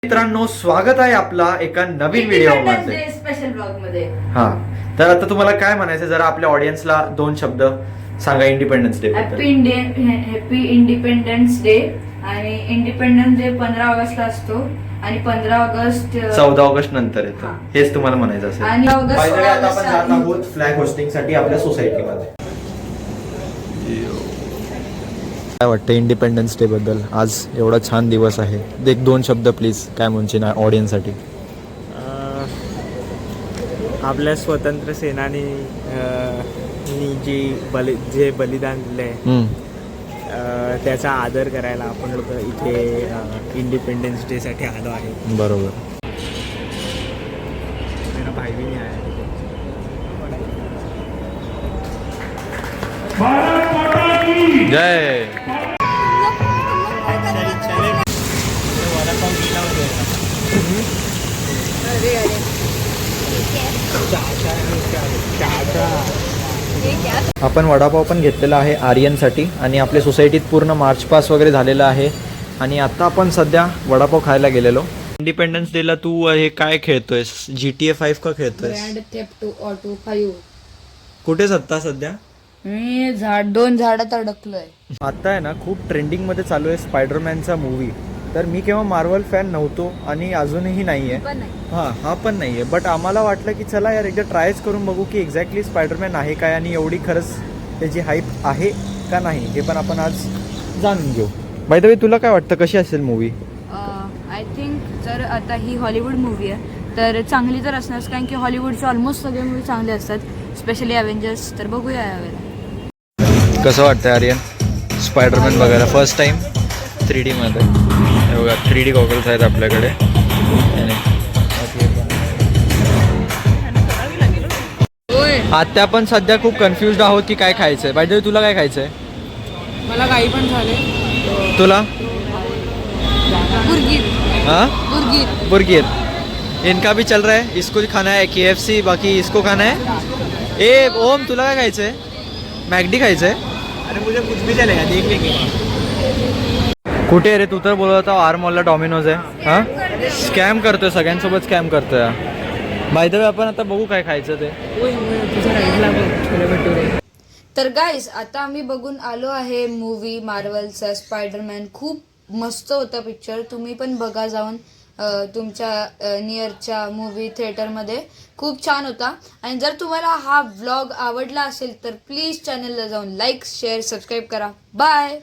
मित्रांनो, स्वागत आहे आपला एका नवीन व्हिडिओ मध्ये, स्पेशल ब्लॉग मध्ये. हा, तर आता तुम्हाला काय म्हणायचं, जरा आपल्या ऑडियन्सला दोन शब्द सांगा इंडिपेंडन्स डे बद्दल. Happy independence day. आणि इंडिपेंडन्स डे 15 ऑगस्टला असतो आणि 15 ऑगस्ट 14 ऑगस्ट नंतर येतो, हेच तुम्हाला म्हणायचं असेल. आणि ऑगस्ट आता आपण जात आहोत फ्लॅग होस्टिंग साठी आपल्या सोसायटीमध्ये. काय वाटतं इंडिपेंडन्स डे बद्दल? आज एवढा छान दिवस आहे, एक दोन शब्द प्लीज काय म्हणशील ऑडियन्स साठी? आपल्या स्वतंत्र सेनानी जे बलिदान दिलंय त्याचा आदर करायला आपण लोक इथे इंडिपेंडन्स डे साठी आलो आहे. बरोबर. मेरा भाई भी नहीं आया. जय. आपण वडापाव पण घेतलेला आहे आर्यनसाठी आणि आपल्या सोसायटीत पूर्ण मार्च पास वगैरे झालेला आहे आणि आता आपण सध्या वडापाव खायला गेलेलो. इंडिपेंडन्स डे ला तू हे काय खेळतोयस? GTA 5 का खेळतोयस? Grand theft auto 5. कुठे सध्या? मी दोन झाडात अडकलोय. आता आहे ना, खूप ट्रेंडिंग मध्ये चालू आहे स्पायडरमॅनचा मूवी. तर मी केव्हा मार्वल फॅन नव्हतो आणि अजूनही नाहीये. हा पण नाहीये, बट आम्हाला वाटलं की चला यार एकदा ट्रायच करून बघू की एक्झॅक्टली स्पायडरमॅन आहे काय आणि एवढी खरंच त्याची हाईप आहे का नाही, हे पण आपण आज जाणून घेऊ. बाय द वे, तुला काय वाटतं कशी असेल मूवी? आय थिंक जर आता ही हॉलिवूड मूवी आहे तर चांगली तर असणारच, कारण की हॉलिवूडचे ऑलमोस्ट सगळे मूवी चांगले असतात, स्पेशली अव्हेंजर्स. तर बघूया यावेळेला कसं वाटतं आर्यन स्पायडरमॅन बघायला फर्स्ट टाइम 3D मध्ये? हे बघा 3D गॉगल्स आहेत आपल्याकडे. आता पण सध्या खूप कन्फ्युज्ड आहोत की काय खायचंय. बाय द वे, तुला काय खायचंय? मला काही पण झाले. तुला? हाँ, बुर्गिर. इनका भी चल रहा है, इसको खाना है KFC, बाकी इसको खाना है. ए ओम, तुला काय खायचंय? मॅगडी खायचंय? अरे मुझे कुछ भी चलेगा, देख लेंगे. कुठे रे? तू तर बोलत होता आर मॉलला डॉमिनोज आहे. हा, स्कॅम करतोय, सगळ्यांसोबत स्कॅम करतोय. बाय द वे, आपण आता बघू काय खायचं ते. तर गाईज, आता आम्ही बघून आलो आहे मूवी मार्वलचा स्पायडरमॅन. खूप मस्त होता पिक्चर. तुम्ही पण बघा जाऊन तुमच्या नियरच्या मूवी थिएटरमध्ये. खूप छान होता. आणि जर तुम्हाला हा व्लॉग आवडला असेल तर प्लीज चॅनलला जाऊन लाईक, शेअर, सबस्क्राईब करा. बाय.